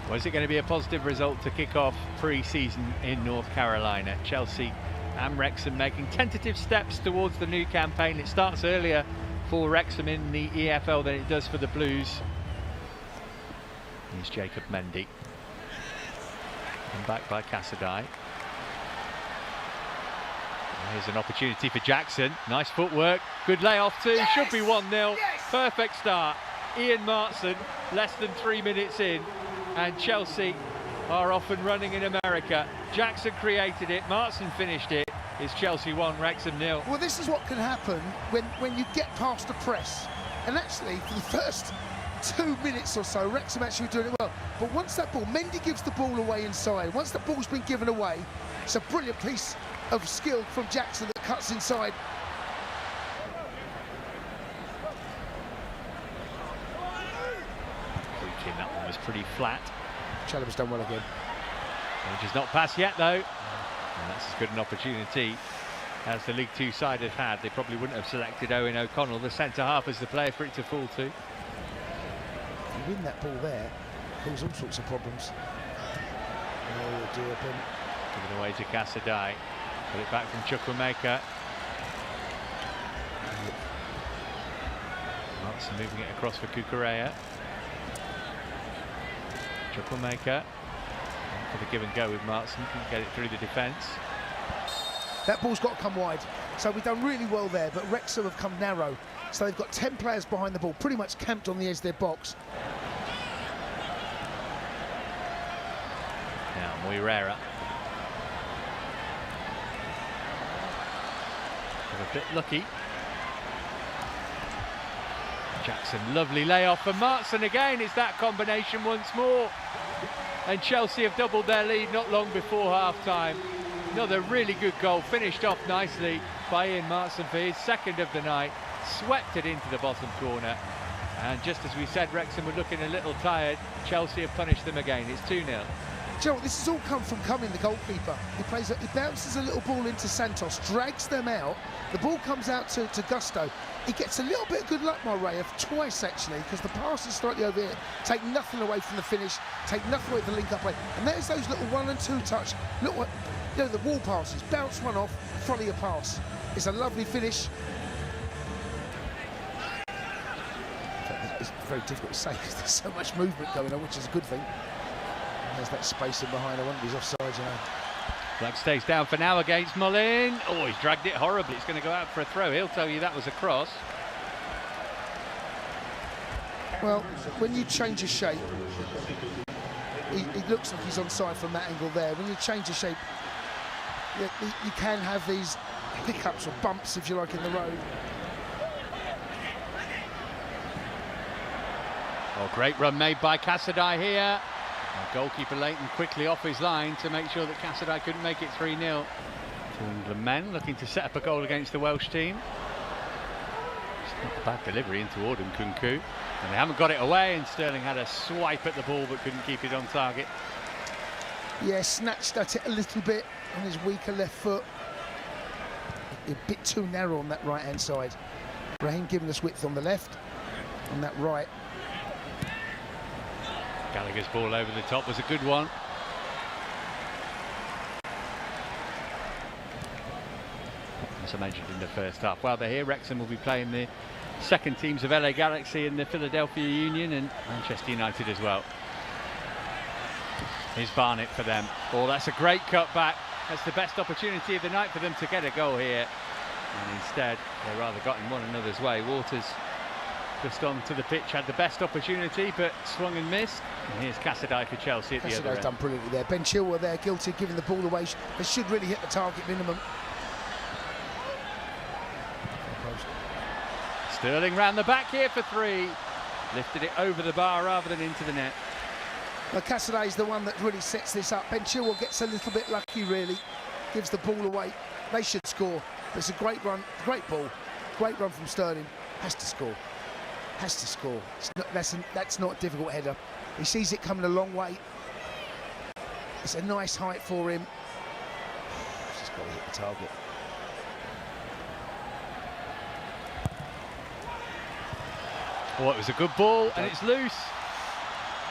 Was it going to be a positive result to kick off pre-season in North Carolina? Chelsea and Wrexham making tentative steps towards the new campaign. It starts earlier for Wrexham in the EFL than it does for the Blues. Here's Jacob Mendy. And back by Cassadai. Here's an opportunity for Jackson. Nice footwork. Good layoff too. Yes! Should be 1-0. Yes! Perfect start. Ian Martson, less than 3 minutes in. And Chelsea are off and running in America. Jackson created it. Martson finished it. It's Chelsea 1, Wrexham 0. Well, this is what can happen when you get past the press. And actually, for the first 2 minutes or so, Wrexham actually were doing it well. But once that ball, Mendy gives the ball away inside. Once the ball's been given away, it's a brilliant piece of skill from Jackson that cuts inside. That one was pretty flat. Chalobah's done well again. Just not passed yet though. And that's as good an opportunity as the League Two side have had. They probably wouldn't have selected Owen O'Connell, the centre half, as the player for it to fall to. You win that ball there, cause all sorts of problems. Oh dear, Ben. Given away to Cassadai. Put it back from Chukwuemeka. Martson moving it across for Cucurella. Chukwuemeka for the give and go with Martson, can get it through the defence. That ball's got to come wide, so we've done really well there, but Wrexham have come narrow, so they've got 10 players behind the ball, pretty much camped on the edge of their box. Now Moirera. A bit lucky. Jackson, lovely layoff for Martson again. It's that combination once more. And Chelsea have doubled their lead not long before half-time. Another really good goal, finished off nicely by Ian Martson for his second of the night. Swept it into the bottom corner. And just as we said, Wrexham were looking a little tired. Chelsea have punished them again. It's 2-0. Do you know what, this has all come from Cumming, the goalkeeper. He bounces a little ball into Santos, drags them out. The ball comes out to Gusto. He gets a little bit of good luck, Moirera, twice actually, because the pass is slightly over here. Take nothing away from the finish, take nothing away from the link-up play. And there's those little 1 and 2 touch, little, you know, the wall passes, bounce one off, follow your pass. It's a lovely finish. It's very difficult to say because there's so much movement going on, which is a good thing. There's that space in behind. I wonder if he's offside, you know. Flag stays down for now against Mullin. Oh, he's dragged it horribly. It's going to go out for a throw. He'll tell you that was a cross. Well, when you change a shape, he looks like he's onside from that angle there. When you change a shape, you can have these hiccups or bumps, if you like, in the road. Oh, great run made by Cassadai here. Goalkeeper Leighton quickly off his line to make sure that Cassadai couldn't make it 3-0. Two England men looking to set up a goal against the Welsh team. It's not a bad delivery in toward Nkunku. And they haven't got it away, and Sterling had a swipe at the ball but couldn't keep it on target. Yeah, snatched at it a little bit on his weaker left foot. A bit too narrow on that right-hand side. Raheem giving us width on the left, on that right. Gallagher's ball over the top was a good one. As I mentioned in the first half, while they're here, Wrexham will be playing the second teams of LA Galaxy and the Philadelphia Union and Manchester United as well. Here's Barnett for them. Oh, that's a great cut back. That's the best opportunity of the night for them to get a goal here. And instead, they rather got in one another's way. Waters just onto the pitch, had the best opportunity, but swung and missed. And here's Cassadai for Chelsea at the other end. Cassadai's done brilliantly there. Ben Chilwell there, guilty of giving the ball away. They should really hit the target minimum. Sterling round the back here for 3. Lifted it over the bar rather than into the net. Well, Cassadai's the one that really sets this up. Ben Chilwell gets a little bit lucky, really. Gives the ball away. They should score. It's a great run, great ball. Great run from Sterling. Has to score. Has to score. That's not a difficult header. He sees it coming a long way. It's a nice height for him. He's just got to hit the target. Oh, it was a good ball, and it's loose.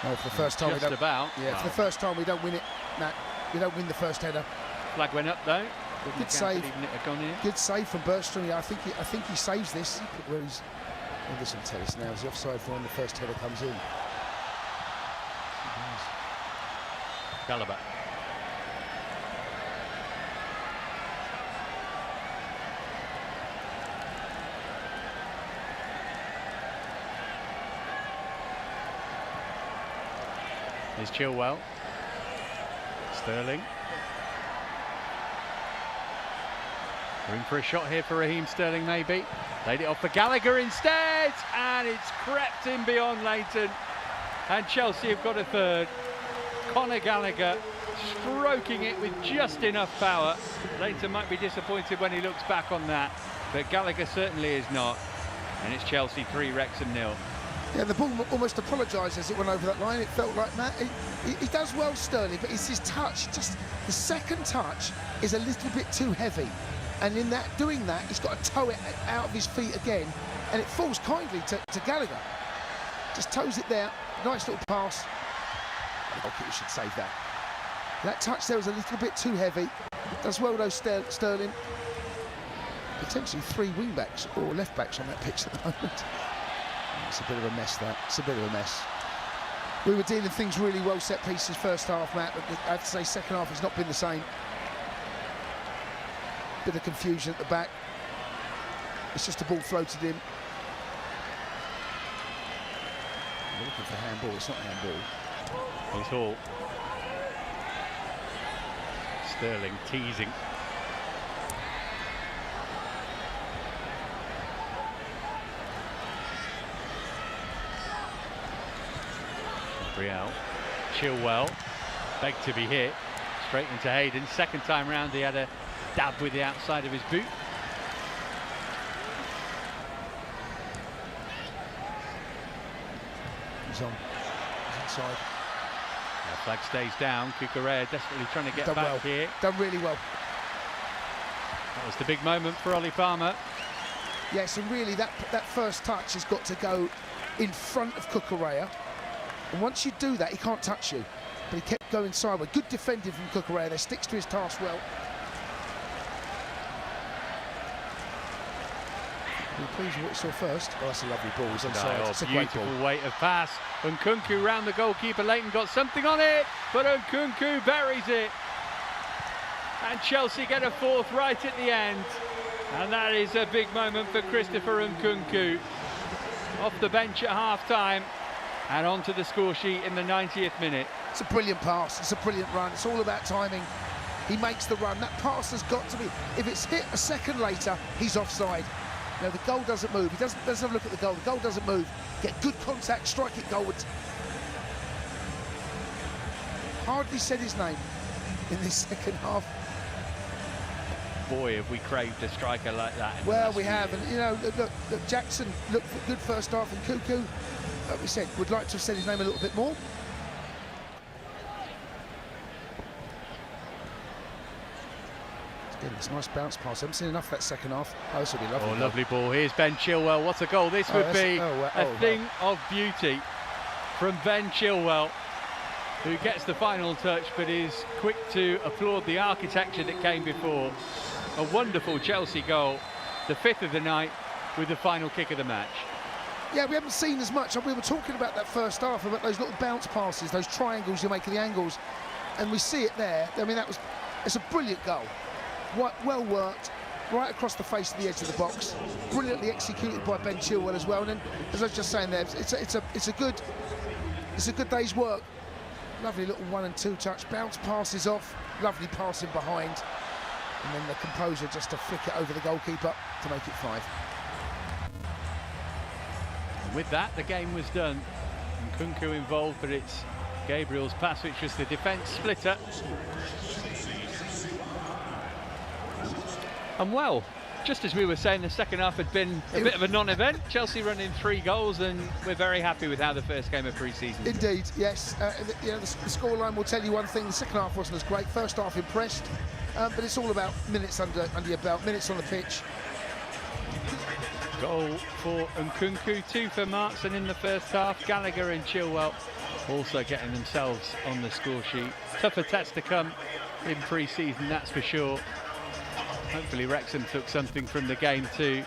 No, for the first time Just we don't. about. Yeah, Wow. for the first time we don't win it, Matt. We don't win the first header. Flag went up though. Good save. Even it had gone in. Good save from Bergstrom. I think he saves this. Where he's. Well, this will tell us now. Is the offside for when the first header comes in? Gallagher. Here's Chilwell. Sterling. Room for a shot here for Raheem Sterling, maybe. Laid it off for Gallagher instead, and it's crept in beyond Leighton. And Chelsea have got a third. Conor Gallagher stroking it with just enough power. Leighton might be disappointed when he looks back on that, but Gallagher certainly is not. And it's Chelsea 3, Wrexham 0. Yeah, the ball almost apologised as it went over that line. It felt like Matt. He does well, Sterling, but it's his touch. Just the second touch is a little bit too heavy, and in that doing that, he's got to toe it out of his feet again, and it falls kindly to Gallagher. Just toes it there. Nice little pass. The goalkeeper should save that. That touch there was a little bit too heavy. Does well though, Sterling. Potentially 3 wing backs or left backs on that pitch at the moment. It's a bit of a mess, that. It's a bit of a mess. We were dealing things really well, set pieces first half, Matt, but I have to say second half has not been the same. Bit of confusion at the back. It's just a ball floated in. We're looking for handball, it's not handball. Here's Hall. Sterling teasing. Gabriel. Chilwell. Begged to be hit. Straight into Hayden. Second time round he had a dab with the outside of his boot. He's on. He's inside. The flag stays down. Cucurella desperately trying to get back well. here. Done really well. That was the big moment for Ollie Palmer. Yes, and really that first touch has got to go in front of Cucurella. And once you do that, he can't touch you. But he kept going sideways. Good defending from Cucurella. There, sticks to his task well. Are you pleased with what you saw first? Oh, that's a lovely ball. He's onside. It's a great ball. Beautiful weight of pass. Nkunku round the goalkeeper. Leighton got something on it, but Nkunku buries it. And Chelsea get a fourth right at the end. And that is a big moment for Christopher Nkunku. Off the bench at half-time and onto the score sheet in the 90th minute. It's a brilliant pass. It's a brilliant run. It's all about timing. He makes the run. That pass has got to be... If it's hit a second later, he's offside. No, the goal doesn't move. He doesn't. Let's have a look at the goal. The goal doesn't move. Get good contact, strike it goalwards. Hardly said his name in this second half. Boy, have we craved a striker like that. Well, we have, and you know, look, Jackson looked good first half, and Cuckoo, like we said, would like to have said his name a little bit more. It's a nice bounce pass. I haven't seen enough of that second half. Oh, this will be lovely. Oh, lovely ball. Here's Ben Chilwell. What a goal this would be. A thing of beauty from Ben Chilwell, who gets the final touch but is quick to applaud the architecture that came before. A wonderful Chelsea goal, the 5th of the night, with the final kick of the match. Yeah, we haven't seen as much. We were talking about that first half, about those little bounce passes, those triangles you make of the angles, and we see it there. I mean, it's a brilliant goal. Well worked, right across the face of the edge of the box. Brilliantly executed by Ben Chilwell as well. And then, as I was just saying there, it's a good day's work. Lovely little 1 and 2 touch, bounce passes off, lovely passing behind, and then the composure just to flick it over the goalkeeper to make it 5. And with that, the game was done. And Nkunku involved, but it's Gabriel's pass which was the defence splitter. And well, just as we were saying, the second half had been a bit of a non-event. Chelsea running 3 goals, and we're very happy with how the first game of pre-season. Indeed, yes. You know, the scoreline will tell you one thing. The second half wasn't as great. First half impressed, but it's all about minutes under your belt, minutes on the pitch. Goal for Nkunku, 2 for Markson in the first half. Gallagher and Chilwell also getting themselves on the score sheet. Tougher test to come in pre-season, that's for sure. Hopefully Wrexham took something from the game too.